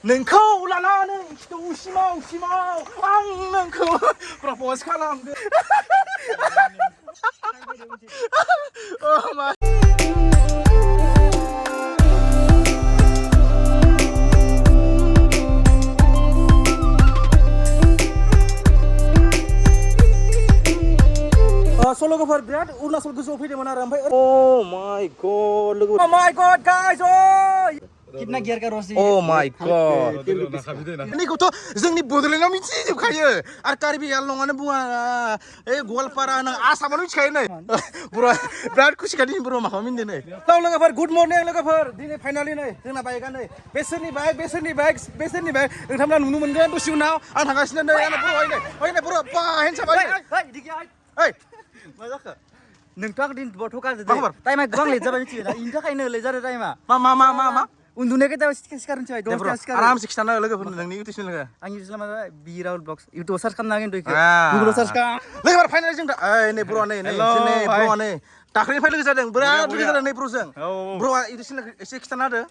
नोंखौ लानानै सिमाव आं नोंखौ प्रप'ज खालामगोन स' लोगोफोर बिराद अरुणाचल गोजौआव फैदोंमोन आरो ओमफ्राय oh my god लोगोफोर oh my god guys कितना गियर का रस oh my god नैखौथ' जोंनि बड'लेण्डआव मिथिजोबखायो आरो कार्बि आंलंआनो बुङा ओइ गवालपारा नों आसामावनो मिथिखायो नै बर' बिराद खुसिखा दिनै बर' माखौ मिनदों नै औ लोगोफोर गुड मर्निं लोगोफोर दिनै फाइनालि नै जोंना बाइकआ नै बेसोरनि बाइक नोंथांमोना नुनो मोनगोन दसे उनाव आं थांगासिनो नै आंना बर' बर' बा हेन्डसाम ओइ मा जाखो नोंथ' आं दिन बथ' गारदो टाइमा गोबां लेट जाबाय मिथिबाय ना इनि थाखायनो लेट जादो टाइमा मा उन्दुनायखौ दा सिखारनोसै बाय 10 सिखार आरामसे खिथाना लोगोफोर नोंनि इउटिउब चेनेलखौ आं इउटिउब मा जाबाय बि राहुल ब्लग्स इउटिउब सार्च खालामना हागोन इखो गुगोलाव सार्च खालाम लोगोफोर फाइनालि जों ओइ नै ब्र'आ नै ब्र'आ नै दाख्लैनिफ्राय लोगो जादों बिराद लोगो जादों नै ब्र'जों ब्र'आ इउटिउब चेनेलखौ एसे खिथाना होदो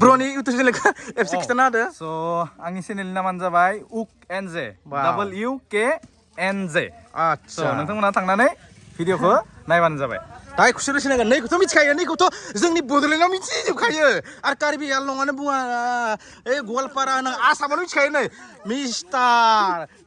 ब्र'नि इउटिउब चेनेलखौ एसे खिथाना होदो स' आंनि चेनेलनि नामानो जाबाय उक एन जे WUKNJ आच्छा नोंथांमोना थांनानै भिडिअखौ नायबानो जाबाय दाय खुसिर सिनायगोन नैखौथ' मिथिखायो नैखौथ' जोंनि बड'लेण्डआव मिथिजोबखायो आरो कार्बि आंलंआनो बुङा ओइ गवालपारा नों आसामावनो मिथिखायो नै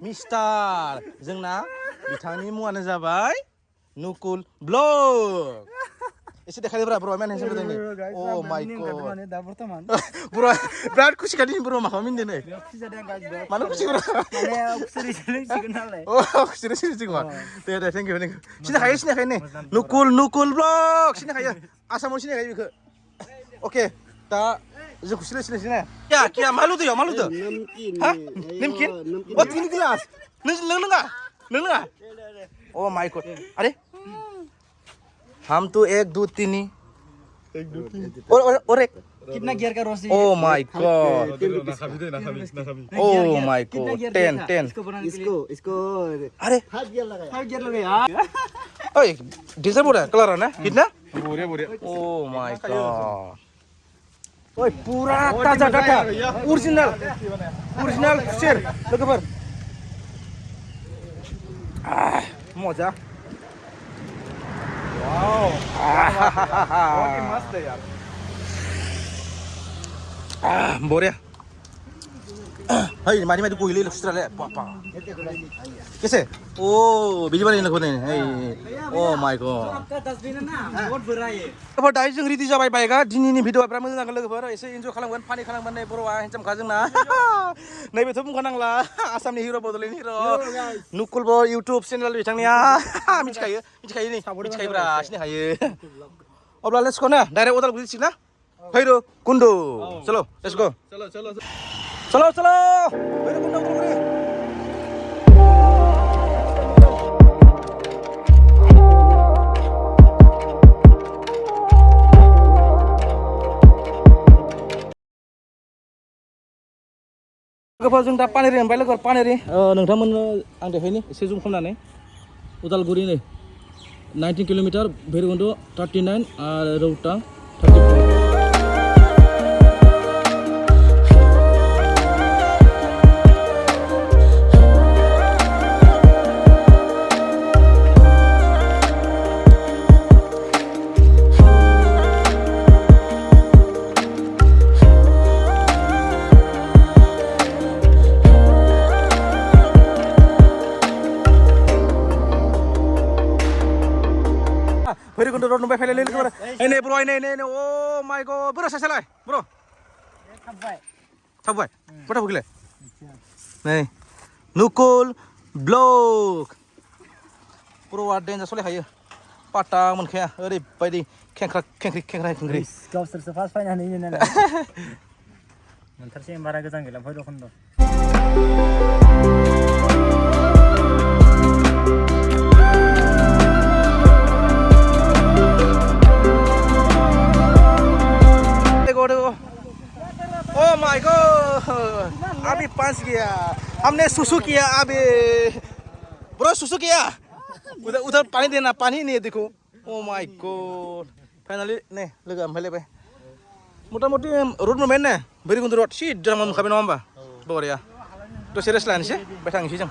मिस्टार जोंना बिथांनि मुङानो जाबाय नुकुल ब्लग एसे देखायदोब्रा ब्र' मेन हेन्डसाम जादों नै oh my god दा बर्तमान ब्र' बिराद खुसिखा दिनै बर' माखौ मिनदों नै मानो खुसि ब्र' माने खुसिरि सिगोन नालाय खुसिरि सिगोन दे थेंक इउ सिनायखायो नै नुकुल ब्लग सिनायखायो आसामाव सिनायखायो बेखौ अके दा जों खुसिरि सिनायसिना क्या मा लुदो हा नमकिन ओ 3 गिलास नों लोङा oh my god अरे हम तो 1 2 3 और एक कितना गियर का रस oh my god oh my god 10 इसको अरे 5 गियर लगाया ओए डीजल बोला कलर है ना कितना बढ़िया oh my god ओए पूरा ताजा ओरिजिनल खुसेर लोगोफोर मजा वाओ बहुत मस्त है यार बढ़िया hey mari kuili lustrale papa कैसे ओ बिदि बानाय नखौ नै oh my god आपका डस्टबिन है ना बहुत बड़ा है लोगोफोर दायो जों रेडि जाबाय बाइकआ दिनैनि भिडिअआ बिराद मोजां जागोन लोगोफोर एसे इन्जय खालामगोन फानि खालामगोन नै बर'आ हेन्डसामखा जोंना नैबेथ' बुंखानांला आसामनि हिर' बड'लेण्ड हिर' नुकुल बर इउटिउब चेनेल बिथांनिया मिथिखायो मिथिखायोब्रा सिनायखायो अब्ला लेट्स गो ना डाइरेक्ट उदालगुरि डिस्ट्रिक्ट ना भैरब कुन्द चलो लेट्स गो चलो भैरब कुन्द उदालगुरि लोगोफोर जों दा पानेरि मोनबाय लोगोफोर पानेरि नोंथांमोननो आं देखायनि एसे जुम खालामनानै उदालगुरि नै 19 किल'मिटार भैरबकुन्द 39 आरो रौता 34 भैरबकुन्द रोड नुबाय फैलाय लोगोफोर नै ब्र' नै oh my god बोरो सासेलाय ब्र' थाबबाय फोथाव गैलाय नै नुकुल ब्लग ब्र'आ देन्जार सलायखायो पाटा मोनखाया ओरैबायदि खेंख्रि गावसोरसो फार्स्ट फाइनानै नालाय मोनथारसै बारा गोजान गैला भैरबकुन्द oh my god अभी 5 गया हमने सुसु किया अभी ब्रो सुसु किया उधर पानी देना पानी नहीं है देखो oh my god फाइनली नै लोगो ओमफ्राय मथा-मथि रड मोनबाय ने भैरबकुन्द रड सिद्दा मोनखाबाय नङा होमबा बरिया दसे रेस्ट लानोसै ओमफ्राय थांनोसै जों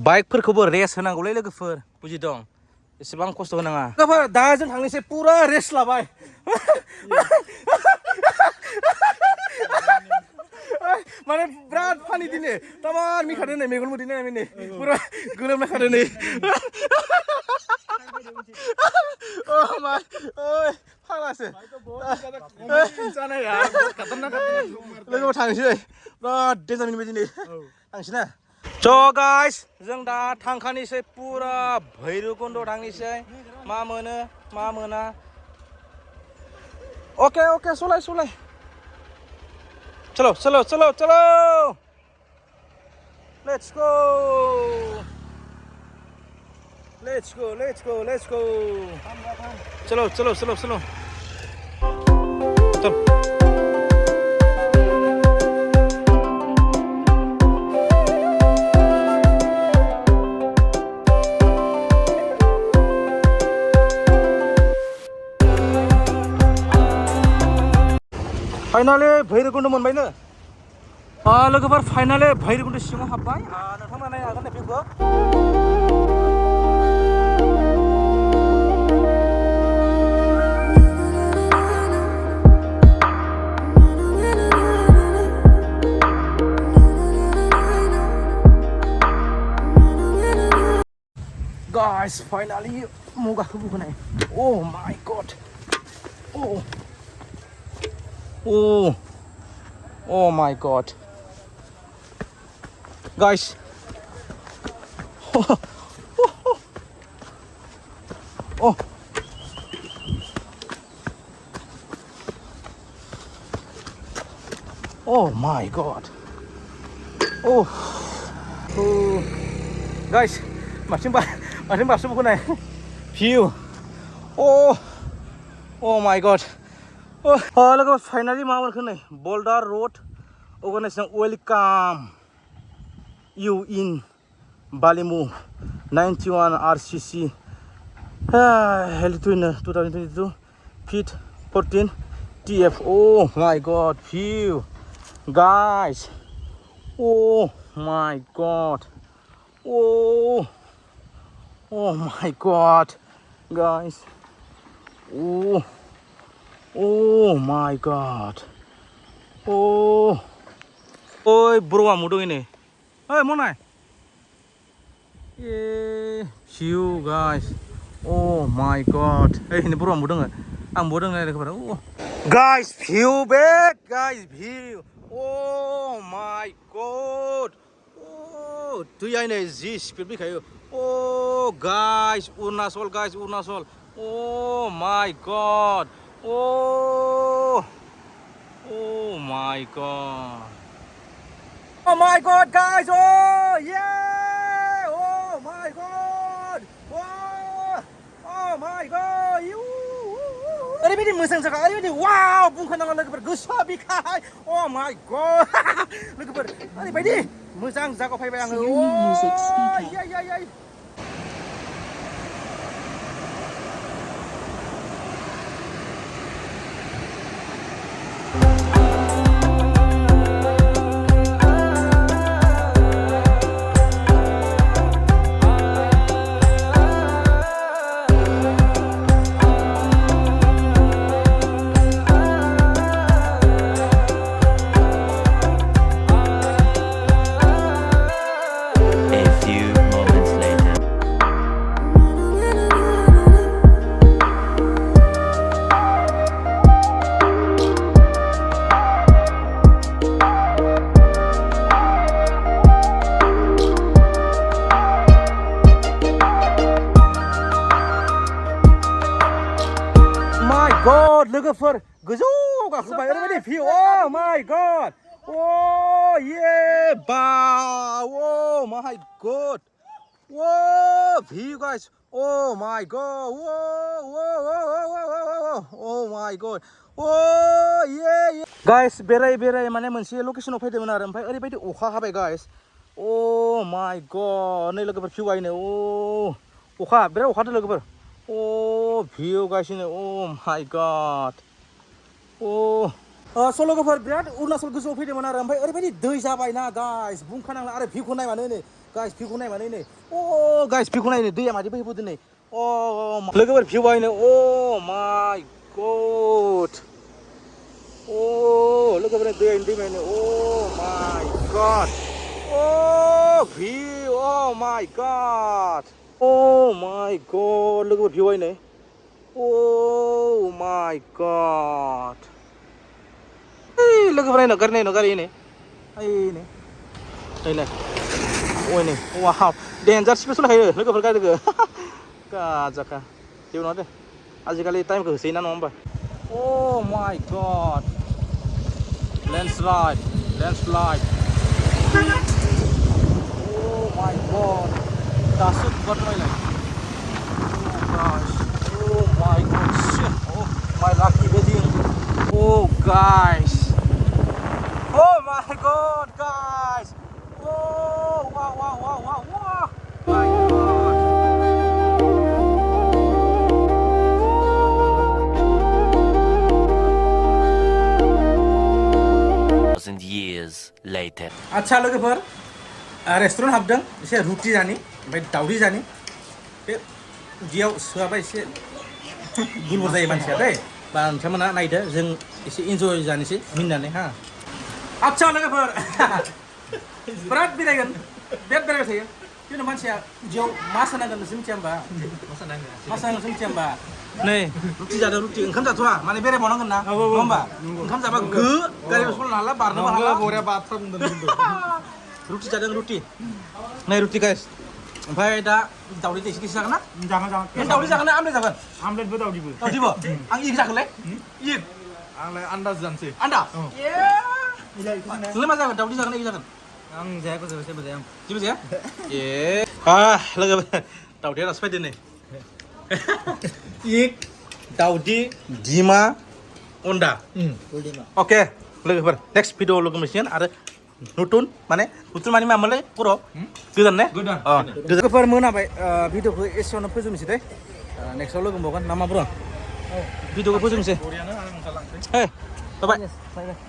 बाइकफोरखौबो रेस्ट होनांगौलै लोगोफोर बुजिदों एसेबां खस्थ' होनाङा लोगोफोर दा जों थांनोसै पुरा रेस्ट लाबाय माने बिराद फानि दिनै तामान मिखादों नै मेगन मोदै नायनानै नै पुरा गोलोमना खादों नै oh my ओइ फाग्लासो लोगोफोर थांनोसै बिराद डेन्जार मिनिबाय दिनै थांसै ना स' गाइस जों दा थांखानोसै पुरा भैरबकुन्द थांनोसै मा मोनो मा मोना अके सलाय चलो let's go चलो फाइनाली भैरबकुन्द मोनबायनो लोगोफोर फाइनाली भैरबकुन्द सिङाव हाबबाय नोंथांमोना नायनो हागोन भिउखौ Guys, finally, moga kebukanai. Oh my god. Oh my god. Guys. Oh. Oh my god. Guys, masih masuk buku naik view. Oh my god. Look, finally Maval खने Boulder Road organization welcome you in Balimu 91 RCC held in 2022 feet 14 TF. Oh my god, view guys. Oh my god. Oh my god, guys. Oh my god. Oi bro amudong ini. Hey monai. View guys. Oh my god. Ini bro amudong ya. Amudong nih kepada. Guys view back guys view. Oh my god. Tuh ya ini zis pilih kayu. Oh guys Arunachal guys Arunachal. Oh my god. Oh my god. Oh my god guys. Oh yeah. Oh my god. Oh my god. ओरैबायदि मोजां जागा ओरैबायदि वाव बुंखो नाङा लोगोफोर गोसोआ बिखाय oh my god लोगोफोर ओरैबायदि मोजां जागा फैबाय आङो God, लोगोफोर गोजौ गाखोबाय ओरैबायदि view. Oh my god. Oh yeah, wow. Oh my god. Whoa, view guys. Oh my god. Whoa. Oh my god. Oh yeah. Guys, बेराय माने मोनसे लकेसनाव फैदोंमोन आरो ओमफ्राय ओरैबायदि अखा हाबाय guys. Oh my god. नै लोगोफोर view गायनो. अखा बिराद अखा हादों लोगोफोर. Oh view guys ini. Oh my god. स' लोगोफोर बिराद अरुणाचल गोजौआव फैदोंमोन आरो ओमफ्राय ओरैबायदि दै जाबायना गाइस बुंखानांला आरो भिउखौ नायबानो नै गाइस भिउखौ नायबानो नै गाइस भिउखौ नायनो दैया मादि बोहैबोदों नै लोगोफोर भिउ बायनो माय गड लोगोफोर दैयानो दैमायानो माय गड भिउ माय गड माय गड लोगोफोर भिउ बायनो माय गड लोगोफोर नायनो गारि नै नै वाव डेन्जार स्पिड सलायो लोगोफोर गारिखौ गाजाखा जेबो नङा दे आजिखालि टाइमखौ होसोयो ना नङा होमबा माय गड लेन्डस्लाइड माय गड दासो गुगारनायलाय my god my lucky wedding guys my god guys wow my god 1,000 years later. आच्छा लोगोफोर रेस्टुरेन्ट हाबदों एसे रुटि जानि ओमफ्राय दावदै जानि बे उदैयाव सोआबा एसे दुलबल जायो मानसिया दै बा नोंथांमोना नायदो जों एसे इन्जय जानोसै मिनिनानै हा आच्छा लोगोफोर बिराद बेरायगोन बिराद बेरायबाय थायो खिन्थु मानसिया उदैयाव मा सोनांगोन नोंसोर मिथिया होमबा मा सोनांगोन नोंसोर मिथिया होमबा नै रुटि जादों रुटि ओंखाम जाथ'वा माने बेरायबावनांगोन ना नङा होमबा ओंखाम जाबा गारिबो सलायनो हाला बारनोबो हाला बरिया बाथ्रा बुंदों खिन्थु रुटि जादों रुटि नै रुटि गाइस ओमफ्राय दा दावदै एसे एसे जागोन ना जागोन दावदै जागोन ना आमलेट जागोन आमलेटबो दावदैबो आं इग जागोनलै इग आंलाय आन्दाज जानोसै आन्दा नोंलाय मा जागोन दावदै जागोन ना इग जागोन आं जायाखौ जेबो जाया जेबो जाया लोगोफोर दावदैया दासो फैदो नै इग दावदै दिमा अन्डा अके लोगोफोर नेक्स्ट भिडिअ लोगो मोनसिगोन आरो नতুन माने मामोनलाय बर' गोदान ने गोदान लोगोफोर मोनाबाय भिडिअखौ एसेयावनो फोजोबनोसै दे नेक्स्टआव लोगो मोनबावगोन ना मा ब्र' भिडिअखौ फोजोबनोसै बरियानो आं ओंखारलांसै हे बाय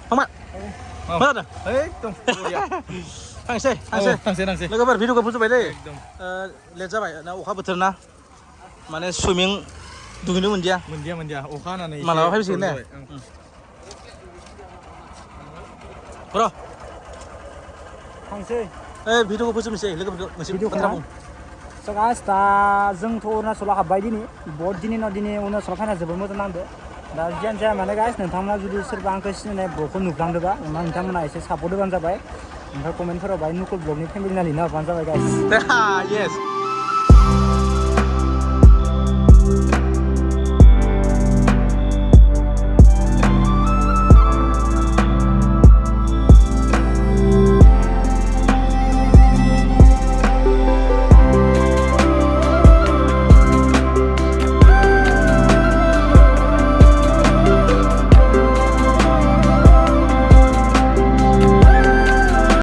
फंबाय मा जादों एकदम बरिया थांसै लोगोफोर भिडिअखौ फोजोबबाय दे लेट जाबाय ना अखा बोथोर ना माने सुइमिं दुगैनो मोनदिया अखा हानानै मालाबा फैसिगोन ने ब्र' थांसै भिडिअखौ फोजोबनोसै लोगोफोरखौ मोनसे बाथ्रा बुं स' गाइस दा जोंथ' अरुणाचलाव हाबबाय बहुत दिननि उनाव अरुणाचलाव फैना जोबोद मोजां नांदो दा जियानो जाया माने गाइस नोंथांमोना जुदि सोरबा आंखौ सिनायनाय ब्लगखौ नुफ्लांदोबा नोंथांमोना एसे सापर्ट होबानो जाबाय ओमफ्राय कमेन्टफोराव बाहाय नुकुल ब्लगनि फेमिलि ना लिरना होबानो जाबाय गाइस yes